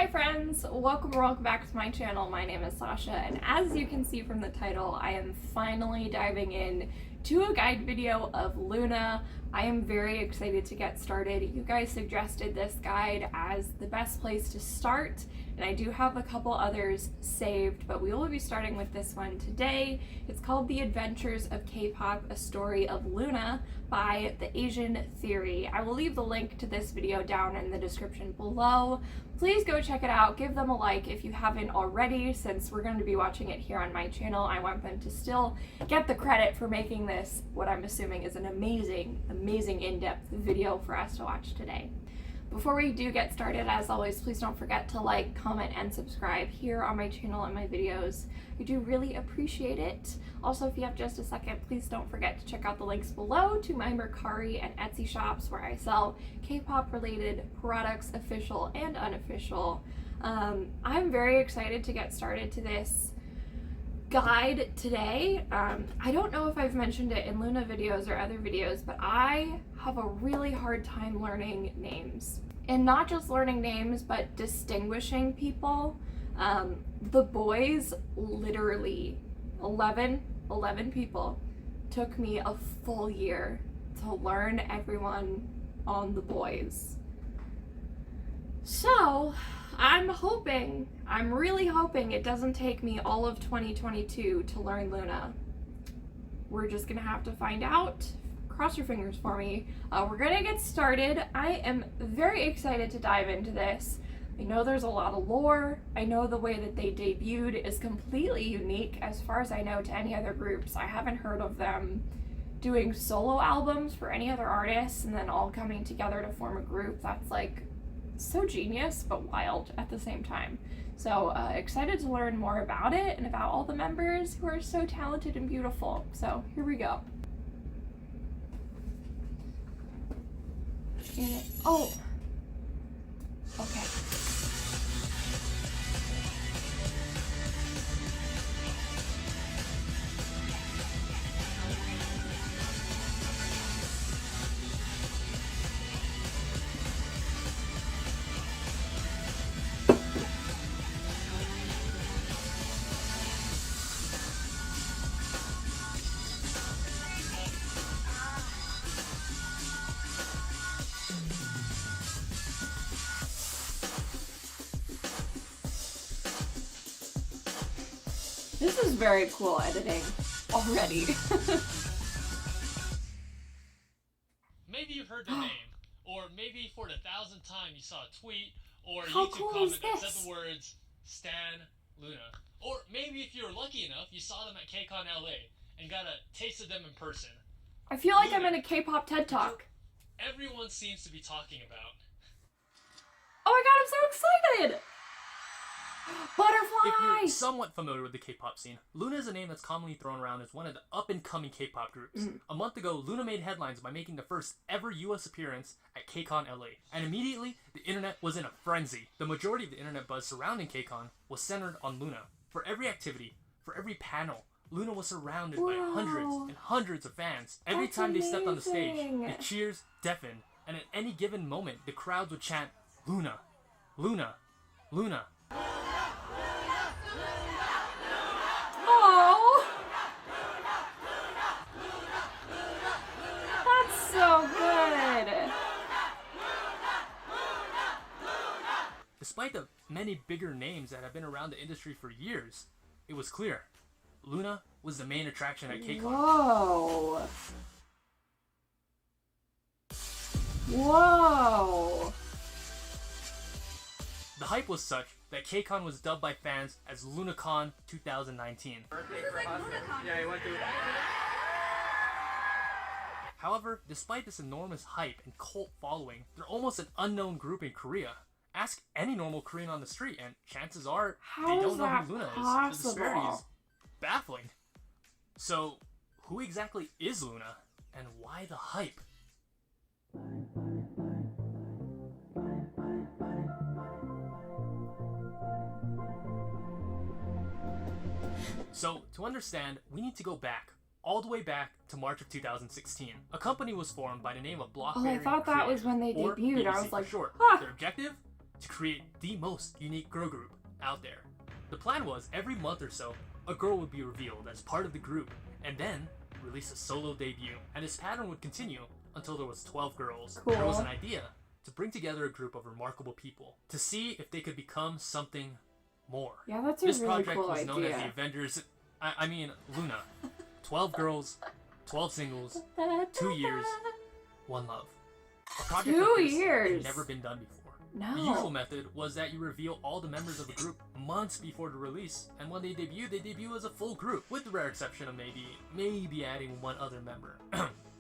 Hi friends, welcome back to my channel. My name is Sasha, and as you can see from the title, I am finally diving in to a guide video of Loona. I am very excited to get started. You guys suggested this guide as the best place to start, and I do have a couple others saved, but we will be starting with this one today. It's called The Adventures of Kpop, A Story of Loona by The Asian Theory. I will leave the link to this video down in the description below. Please go check it out. Give them a like if you haven't already, since we're going to be watching it here on my channel. I want them to still get the credit for making this what I'm assuming is an amazing in-depth video for us to watch today. Before we do get started, as always, please don't forget to like, comment, and subscribe here on my channel and my videos. I do really appreciate it. Also, if you have just a second, please don't forget to check out the links below to my Mercari and Etsy shops where I sell K-pop related products, official and unofficial. I'm very excited to get started to this guide today. I don't know if I've mentioned it in Loona videos or other videos, but I have a really hard time learning names. And not just learning names, but distinguishing people. The boys, literally 11 people, took me a full year to learn everyone on the boys. So I'm really hoping it doesn't take me all of 2022 to learn Loona. We're just gonna have to find out. Cross your fingers for me. We're gonna get started. I am very excited to dive into this. I know there's a lot of lore. I know the way that they debuted is completely unique as far as I know to any other groups. I haven't heard of them doing solo albums for any other artists and then all coming together to form a group. That's like so genius but wild at the same time. So excited to learn more about it and about all the members who are so talented and beautiful. So here we go. Oh, okay. This is very cool editing already. Maybe you've heard the name, or maybe for the 1,000th time you saw a tweet or a How YouTube cool comment is that this? said the words Stan Loona. Or maybe if you were lucky enough, you saw them at KCON LA and got a taste of them in person. I feel like Loona, I'm in a K-pop TED Talk. everyone seems to be talking about. Oh my god, I'm so excited! If Butterfly! you're somewhat familiar with the K-pop scene, Loona is a name that's commonly thrown around as one of the up-and-coming K-pop groups. A month ago, Loona made headlines by making the first ever US appearance at KCON LA, and immediately, the internet was in a frenzy. The majority of the internet buzz surrounding KCON was centered on Loona. For every activity, for every panel, Loona was surrounded by hundreds and hundreds of fans. Every That's time they stepped on the stage, amazing. the cheers deafened, and at any given moment, the crowds would chant, "Loona, Loona, Loona." Oh! That's so good! Despite the many bigger names that have been around the industry for years, it was clear Loona was the main attraction at KCON. Whoa! Whoa! The hype was such that KCON was dubbed by fans as LoonaCon 2019. However, despite this enormous hype and cult following, they're almost an unknown group in Korea. Ask any normal Korean on the street and chances are they don't know who Loona is. The disparity is baffling. So, who exactly is Loona and why the hype? So, to understand, we need to go back, all the way back to March of 2016. A company was formed by the name of Blockberry. Oh, I thought that was when they or debuted. I BBC was like, for short. huh. Their objective? to create the most unique girl group out there. The plan was every month or so, a girl would be revealed as part of the group and then release a solo debut. And this pattern would continue until there was 12 girls. Cool. There was an idea to bring together a group of remarkable people to see if they could become something more. Yeah, that's a This really project cool was known as the idea. Avengers. I mean, Loona. 12 girls, 12 singles, 2 years, 1 love. A project 2 like this years. had never been done before. No. The usual method was that you reveal all the members of the group months before the release, and when they debut as a full group, with the rare exception of maybe adding one other member,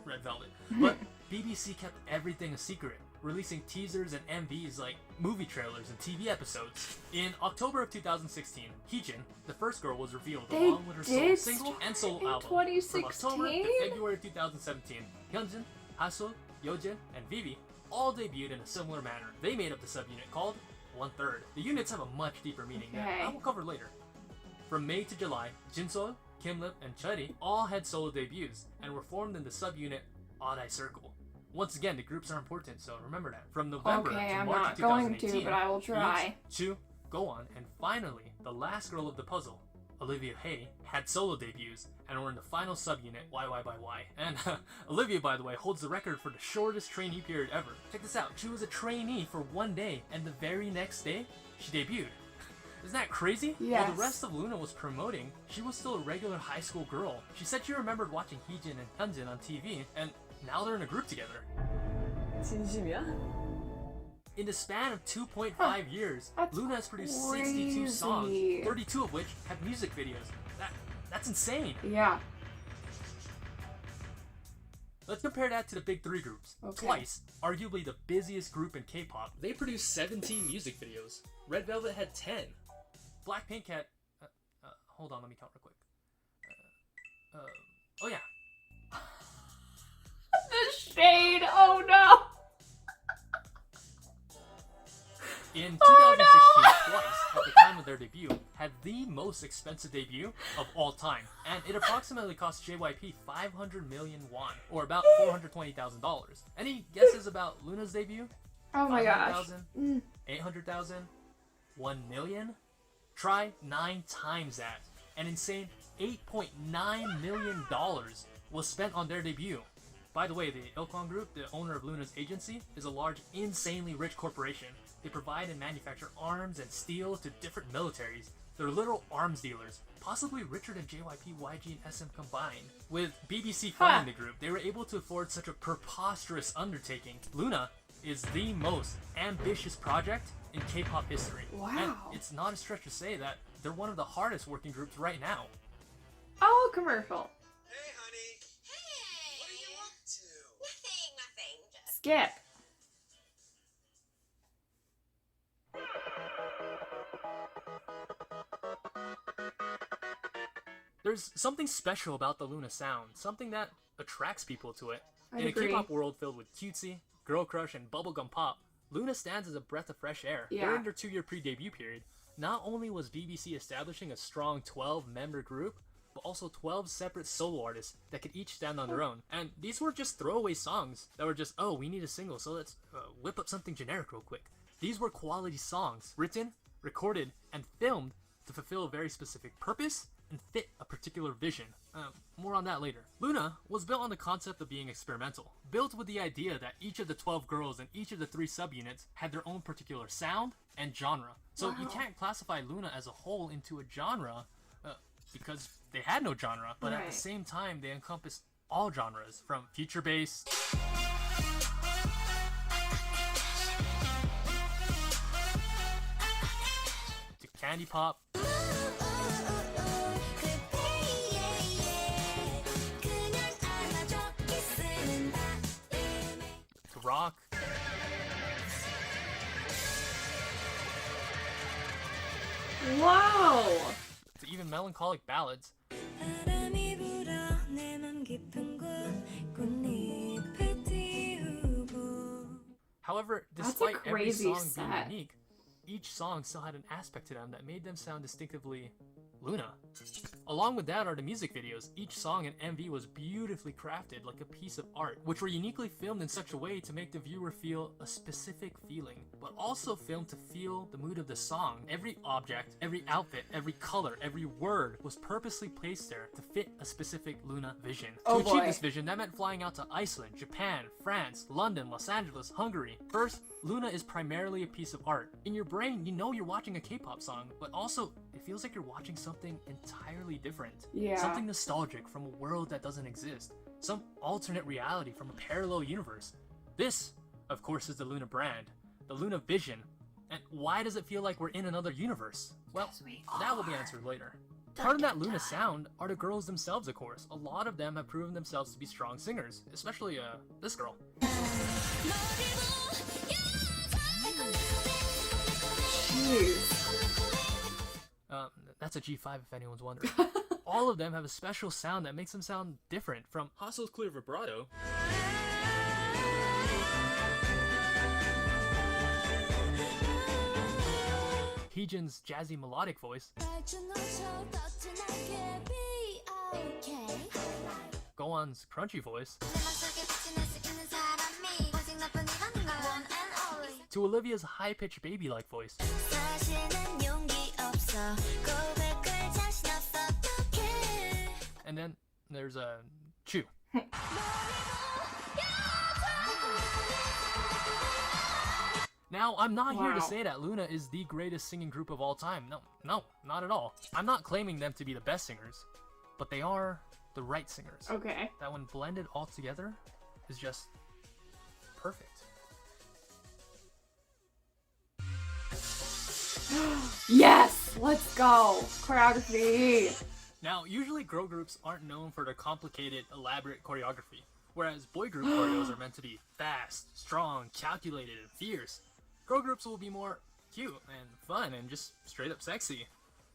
Red Velvet. But BBC kept everything a secret, releasing teasers and MVs like movie trailers and TV episodes. In October of 2016, Heejin, the first girl, was revealed They along with her solo did single and start solo in album. 2016? From October to February of 2017, Hyunjin, Haseol, Yeojin, and Vivi all debuted in a similar manner. They made up the subunit called 1/3. The units have a much deeper meaning that I will cover later. From May to July, Jinseo, Kimlip, and Chuddy all had solo debuts and were formed in the subunit Odd Eye Circle. Once again, the groups are important, so remember that. From November Okay, to I'm March not of going 2018, to, but I will try. Chu, Go On, and finally, the last girl of the puzzle, Olivia Hay, had solo debuts and were in the final subunit YY by Y. And Olivia, by the way, holds the record for the shortest trainee period ever. Check this out, she was a trainee for 1 day, and the very next day, she debuted. Isn't that crazy? Yes. While the rest of Loona was promoting, she was still a regular high school girl. She said she remembered watching Heejin and Hyunjin on TV, and now they're in a group together. 진심이야? In the span of 2.5 years, That's Loona has produced crazy. 62 songs, 32 of which have music videos. That's insane. Yeah. Let's compare that to the big 3 groups. Okay. Twice, arguably the busiest group in K-pop, they produced 17 music videos. Red Velvet had 10. Blackpink had... hold on, let me count real quick. Oh yeah. The shade. Oh no. In 2016, Oh, Twice, at the time of their debut, had the most expensive debut of all time, and it approximately cost JYP 500 million won, or about $420,000. Any guesses about Luna's debut? Oh my gosh. 500,000? 800,000? 1 million? Try 9 times that. An insane $8.9 million was spent on their debut. By the way, the Ilkwon Group, the owner of Luna's agency, is a large, insanely rich corporation. They provide and manufacture arms and steel to different militaries. They're literal arms dealers, possibly richer than JYP, YG, and SM combined. With BBC funding the group, they were able to afford such a preposterous undertaking. Loona is the most ambitious project in K-pop history. Wow. And it's not a stretch to say that they're one of the hardest working groups right now. Oh, commercial. Hey, honey. Hey! What are you up to? Nothing. Just Skip. There's something special about the Loona sound, something that attracts people to it. I In agree. a K-pop world filled with cutesy, girl crush, and bubblegum pop, Loona stands as a breath of fresh air. Yeah. During their 2-year pre-debut period, not only was BBC establishing a strong 12-member group, but also 12 separate solo artists that could each stand on their own. And these were just throwaway songs that were just, oh, we need a single, so let's whip up something generic real quick. These were quality songs, written, recorded, and filmed to fulfill a very specific purpose and fit a particular vision. More on that later. Loona was built on the concept of being experimental, built with the idea that each of the 12 girls and each of the 3 subunits had their own particular sound and genre. So you can't classify Loona as a whole into a genre because they had no genre, but at Right. the same time they encompass all genres, from future bass to candy pop to rock. Wow. To even melancholic ballads. 바람이 불어 내 맘 깊은 곳 꽃잎을 띄우고 However, That's a despite every crazy song set. being unique, each song still had an aspect to them that made them sound distinctively Loona. Along with that are the music videos. Each song and MV was beautifully crafted like a piece of art, which were uniquely filmed in such a way to make the viewer feel a specific feeling, but also filmed to feel the mood of the song. Every object, every outfit, every color, every word was purposely placed there to fit a specific Loona vision. Oh to achieve boy. this vision, that meant flying out to Iceland, Japan, France, London, Los Angeles, Hungary. First, Loona is primarily a piece of art. In your brain, you know you're watching a K-pop song, but also it feels like you're watching something entirely different. Yeah. Something nostalgic from a world that doesn't exist. Some alternate reality from a parallel universe. This, of course, is the Loona brand, the Loona vision. And why does it feel like we're in another universe? Well, that will be answered later. Part of that Loona sound are the girls themselves, of course. A lot of them have proven themselves to be strong singers, especially this girl. Jeez. That's a G5 if anyone's wondering. All of them have a special sound that makes them sound different, from Haseul's clear vibrato Heejin's jazzy melodic voice, Gowan's crunchy voice, to Olivia's high-pitched baby-like voice. And then there's Chu. Now, I'm not here to Wow. say that Loona is the greatest singing group of all time. No, not at all. I'm not claiming them to be the best singers, but they are the right singers. Okay. That when blended all together is just perfect. Yes! Let's go! Choreography! Now, usually girl groups aren't known for their complicated, elaborate choreography, whereas boy group choreos are meant to be fast, strong, calculated, and fierce. Girl groups will be more cute and fun and just straight up sexy.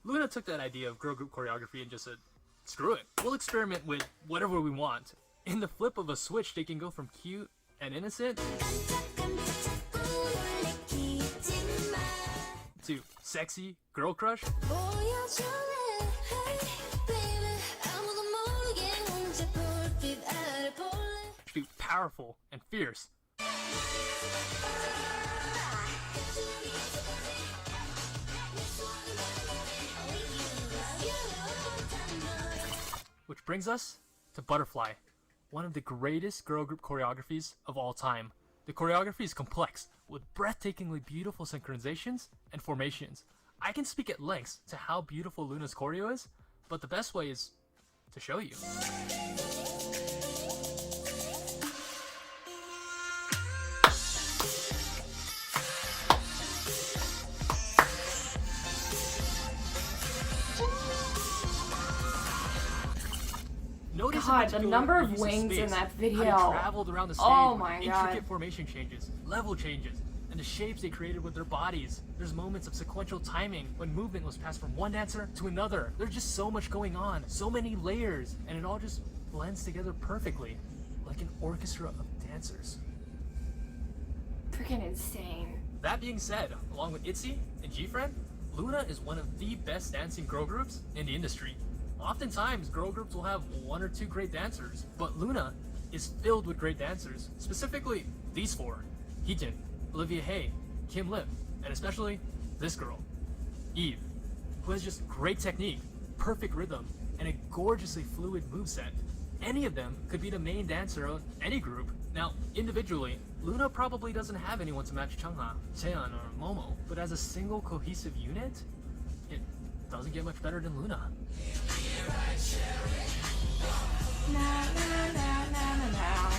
Loona took that idea of girl group choreography and just said, screw it, we'll experiment with whatever we want. In the flip of a switch, they can go from cute and innocent to sexy girl crush to powerful and fierce. Which brings us to Butterfly, one of the greatest girl group choreographies of all time. The choreography is complex, with breathtakingly beautiful synchronizations and formations. I can speak at length to how beautiful Loona's choreo is, but the best way is to show you. Notice in God, the particular number of use wings in space, that how video. they traveled around the stage Oh with my intricate God. formation changes, level changes, and the shapes they created with their bodies. There's moments of sequential timing when movement was passed from one dancer to another. There's just so much going on, so many layers, and it all just blends together perfectly, like an orchestra of dancers. Freaking insane. That being said, along with ITZY and G-Friend, Loona is one of the best dancing girl groups in the industry. Oftentimes, girl groups will have one or two great dancers, but Loona is filled with great dancers, specifically these four: Heejin, Olivia Hae, Kim Lim, and especially this girl, Eve, who has just great technique, perfect rhythm, and a gorgeously fluid moveset. Any of them could be the main dancer of any group. Now, individually, Loona probably doesn't have anyone to match Chungha, Taeyeon, or Momo, but as a single cohesive unit, it doesn't get much better than Loona. Na, na, na, na, na, na.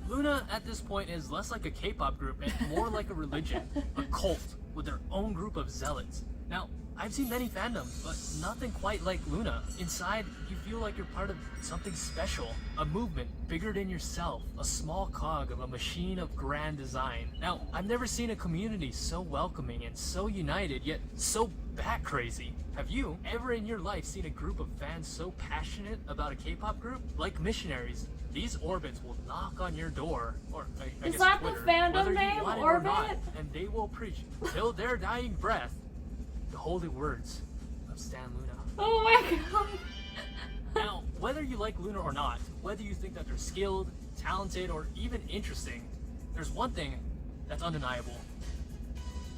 Loona at this point is less like a K-pop group and more like a religion, a cult with their own group of zealots. Now, I've seen many fandoms, but nothing quite like Loona. Inside, you feel like you're part of something special, a movement bigger than yourself, a small cog of a machine of grand design. Now, I've never seen a community so welcoming and so united, yet so bat crazy. Have you ever in your life seen a group of fans so passionate about a K-pop group? Like missionaries, these orbits will knock on your door, or I Is guess that the Twitter, fandom whether you name, want it or Orbit? not, and they will preach till their dying breath the holy words of Stan Loona. Oh my god. Now, whether you like Loona or not, whether you think that they're skilled, talented, or even interesting, there's one thing that's undeniable.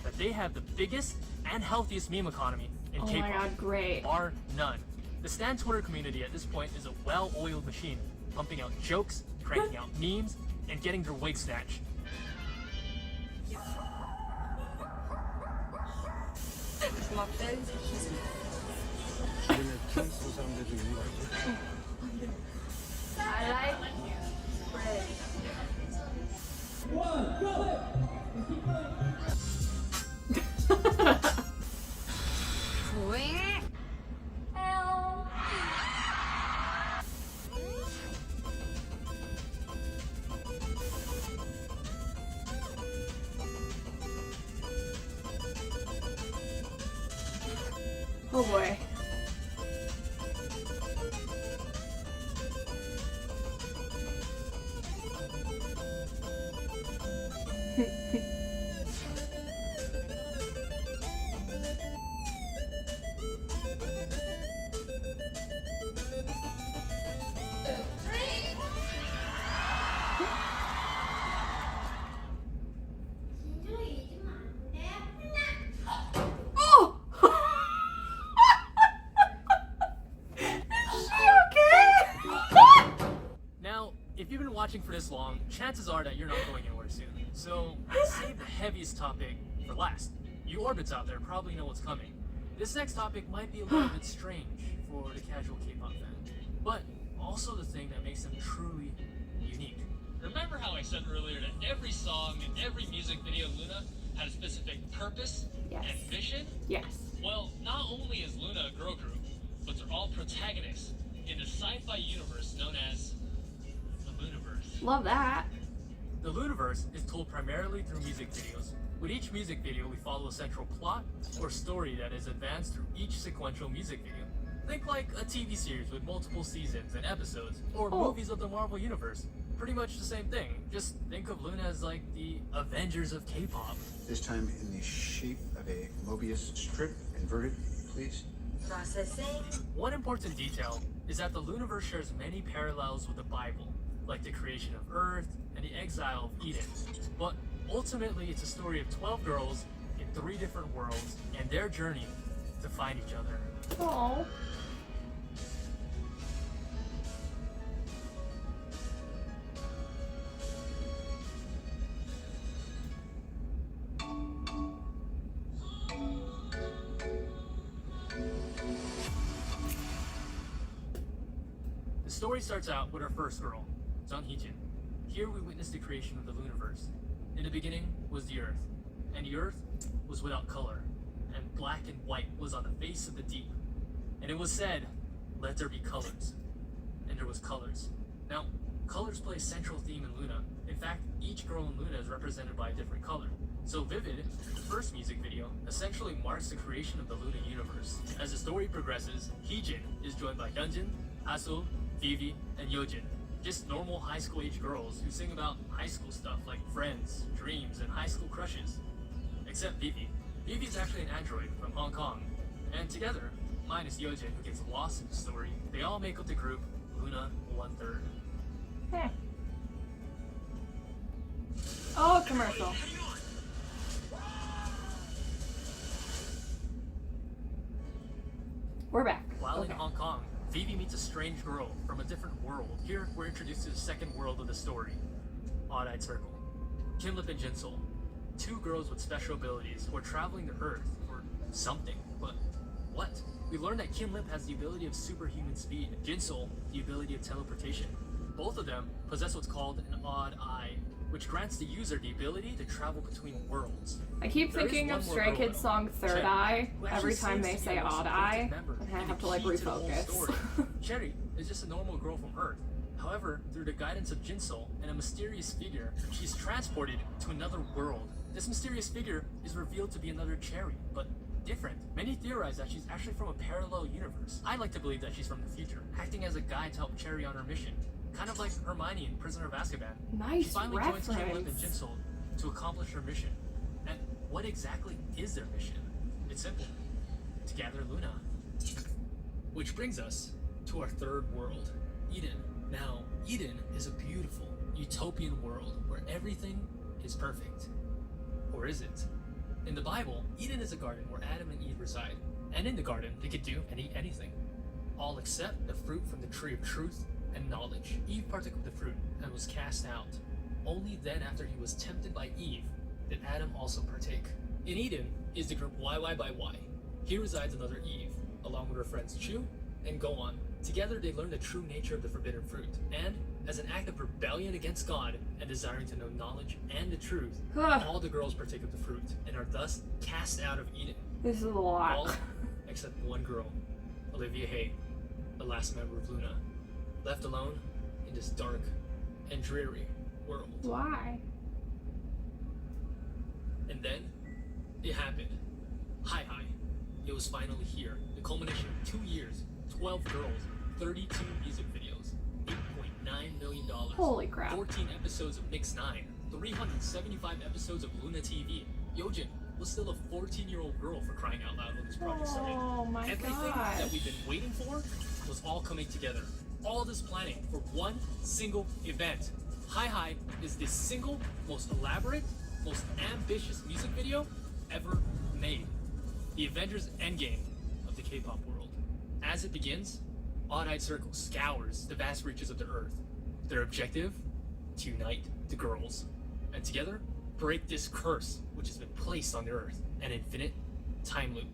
That they have the biggest and healthiest meme economy in Oh K-pop. my god, great. Bar none. The Stan Twitter community at this point is a well-oiled machine, pumping out jokes, cranking out memes, and getting their wig snatched. Oh boy. Oh! Is she okay? Now, if you've been watching for this long, chances are that you're not going anywhere soon. So, let's save the heaviest topic for last. You orbits out there probably know what's coming. This next topic might be a little bit strange for the casual K-pop fan, but also the thing that makes them truly unique. Remember how I said earlier that every song and every music video of Loona had a specific purpose Yes. and vision? Yes. Well, not only is Loona a girl group, but they're all protagonists in the sci-fi universe known as the Lunaverse. Love that. The Lunaverse is told primarily through music videos. With each music video, we follow a central plot or story that is advanced through each sequential music video. Think like a TV series with multiple seasons and episodes, or Oh. movies of the Marvel Universe. Pretty much the same thing. Just think of Loona as like the Avengers of K-pop. This time in the shape of a Mobius strip, inverted, please. One important detail is that the Lunaverse shares many parallels with the Bible, like the creation of Earth and the exile of Eden. But ultimately, it's a story of 12 girls in 3 different worlds and their journey to find each other. Oh. The story starts out with our first girl, Jung Hee-jin. Here we witness the creation of the Lunaverse. In the beginning was the Earth, and the Earth was without color, and black and white was on the face of the deep. And it was said, "Let there be colors." And there was colors. Now, colors play a central theme in Loona. In fact, each girl in Loona is represented by a different color. So Vivid, the first music video, essentially marks the creation of the Loona universe. As the story progresses, Heejin is joined by Hyunjin, Hasul, Vivi, and Yojin. Just normal high school age girls who sing about high school stuff like friends, dreams, and high school crushes. Except Vivi. Vivi's actually an android from Hong Kong. And together, minus Yojin who gets lost in the story, they all make up the group Loona 1/3. Hmm. Oh, commercial. We're back. While in Okay. Hong Kong, Vivi meets a strange girl from a different world. Here, we're introduced to the second world of the story, Odd-Eyed Circle. Kimlip and Jinsol, 2 girls with special abilities who are traveling to Earth for something, but what? We learn that Kimlip has the ability of superhuman speed, Jinsol the ability of teleportation. Both of them possess what's called an odd eye, which grants the user the ability to travel between worlds. I keep There is thinking one of more Stray girl, Kids' though, song Third Cherry, Eye who actually every time seems they to be say the most Odd important Eye, member and I and have the to like key to the whole story. refocus. Cherry is just a normal girl from Earth. However, through the guidance of Jinsoul and a mysterious figure, she's transported to another world. This mysterious figure is revealed to be another Cherry, but different. Many theorize that she's actually from a parallel universe. I like to believe that she's from the future, acting as a guide to help Cherry on her mission. Kind of like Hermione in Prisoner of Azkaban. Nice She finally joins Kimlet and reference. Jinsoul to accomplish her mission. And what exactly is their mission? It's simple. To gather Loona. Which brings us to our third world, Eden. Now, Eden is a beautiful, utopian world where everything is perfect. Or is it? In the Bible, Eden is a garden where Adam and Eve reside. And in the garden, they could do and eat anything. All except the fruit from the tree of truth and knowledge. Eve partook of the fruit and was cast out. Only then, after he was tempted by Eve, did Adam also partake. In Eden is the group YY by Y. Here resides another Eve, along with her friends Chu and Goan. Together they learn the true nature of the forbidden fruit, and as an act of rebellion against God and desiring to know knowledge and the truth, all the girls partake of the fruit and are thus cast out of Eden. This is a All lot. except one girl, Olivia Hay, the last member of Loona, left alone in this dark and dreary world. Why? And then it happened. Hi. It was finally here. The culmination of 2 years, 12 girls, 32 music videos, $8.9 million. Holy crap. 14 episodes of Mix 9, 375 episodes of Loona TV. Yojin was still a 14-year-old girl, for crying out loud, when this project started. Oh my Everything gosh. that we've been waiting for was all coming together. All this planning for one single event. Hi is the single most elaborate, most ambitious music video ever made. The Avengers Endgame of the K-pop world. As it begins, Odd-Eyed Circle scours the vast reaches of the Earth. Their objective? To unite the girls. And together, break this curse which has been placed on the Earth. An infinite time loop.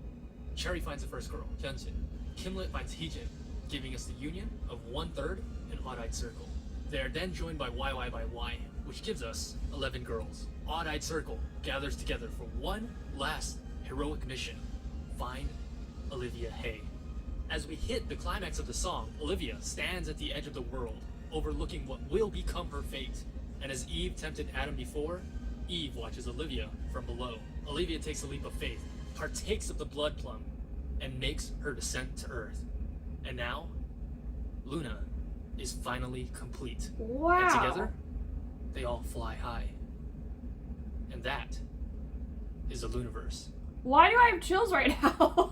Cherry finds the first girl, Hyunjin. Kimlet finds Heejin, giving us the union of 1/3 and Odd-Eyed Circle. They are then joined by YY by Y, which gives us 11 girls. Odd-Eyed Circle gathers together for one last heroic mission. Find Olivia Hay. As we hit the climax of the song, Olivia stands at the edge of the world, overlooking what will become her fate. And as Eve tempted Adam before, Eve watches Olivia from below. Olivia takes a leap of faith, partakes of the blood plum, and makes her descent to Earth. And now, Loona is finally complete. Wow. And together, they all fly high. And that is the Lunaverse. Why do I have chills right now?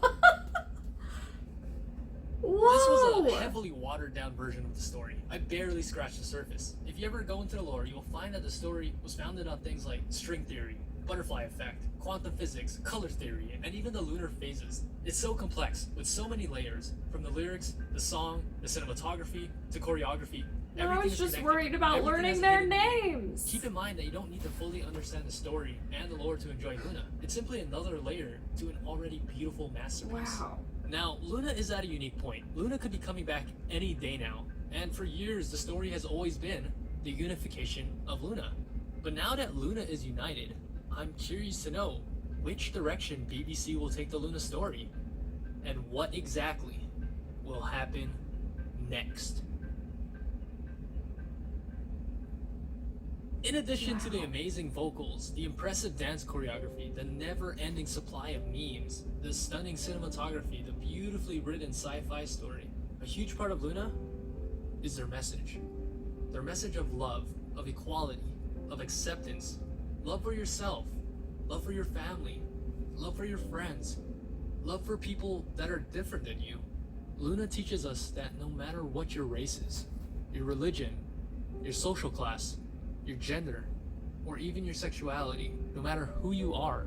Whoa. This was a heavily watered down version of the story. I barely scratched the surface. If you ever go into the lore, you'll find that the story was founded on things like string theory, butterfly effect, quantum physics, color theory, and even the lunar phases. It's so complex, with so many layers, from the lyrics, the song, the cinematography, to choreography. I Everything was is just connected. worried about Everything learning has their hidden meaning. names. Keep in mind that you don't need to fully understand the story and the lore to enjoy Loona. It's simply another layer to an already beautiful masterpiece. Wow. Now, Loona is at a unique point. Loona could be coming back any day now, and for years the story has always been the unification of Loona. But now that Loona is united, I'm curious to know which direction BBC will take the Loona story, and what exactly will happen next. In addition to the amazing vocals, the impressive dance choreography, the never-ending supply of memes, the stunning cinematography, the beautifully written sci-fi story, a huge part of Loona is their message. Their message of love, of equality, of acceptance, love for yourself, love for your family, love for your friends, love for people that are different than you. Loona teaches us that no matter what your race is, your religion, your social class, your gender, or even your sexuality, no matter who you are,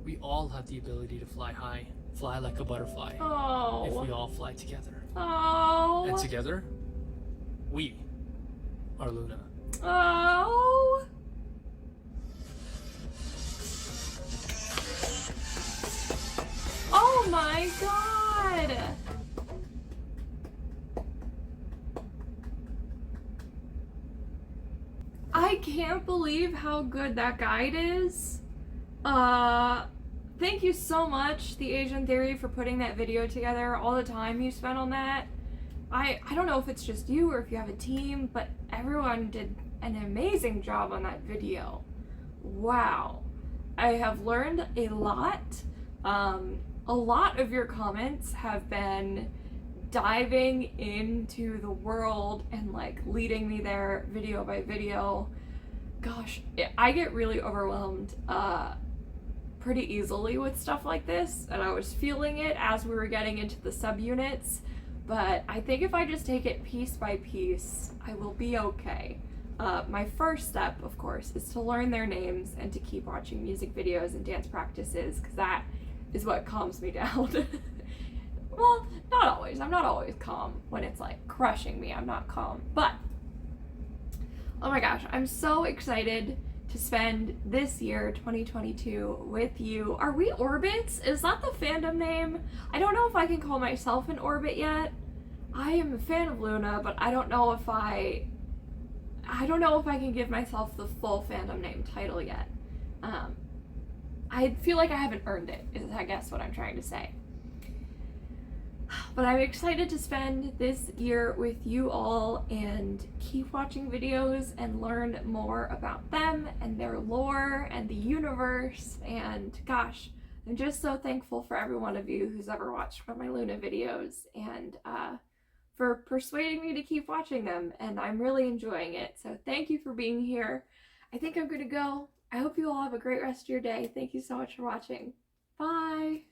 we all have the ability to fly high, fly like a butterfly, if Oh. we all fly together. Oh. And together, we are Loona. Oh. Oh my god. I can't believe how good that guide is. Thank you so much, The Asian Theory, for putting that video together, all the time you spent on that. I don't know if it's just you or if you have a team, but everyone did an amazing job on that video. Wow. I have learned a lot. A lot of your comments have been diving into the world and like leading me there video by video. Gosh, I get really overwhelmed pretty easily with stuff like this, and I was feeling it as we were getting into the subunits, but I think if I just take it piece by piece, I will be okay. My first step, of course, is to learn their names and to keep watching music videos and dance practices, because that is what calms me down. Well, not always. I'm not always calm when it's like crushing me. I'm not calm. But, oh my gosh, I'm so excited to spend this year, 2022, with you. Are we orbits? Is that the fandom name? I don't know if I can call myself an orbit yet. I am a fan of Loona, but I don't know if I can give myself the full fandom name title yet. I feel like I haven't earned it, is I guess what I'm trying to say. But I'm excited to spend this year with you all and keep watching videos and learn more about them and their lore and the universe. And gosh, I'm just so thankful for every one of you who's ever watched one of my Loona videos and for persuading me to keep watching them. And I'm really enjoying it. So thank you for being here. I think I'm gonna go. I hope you all have a great rest of your day. Thank you so much for watching. Bye!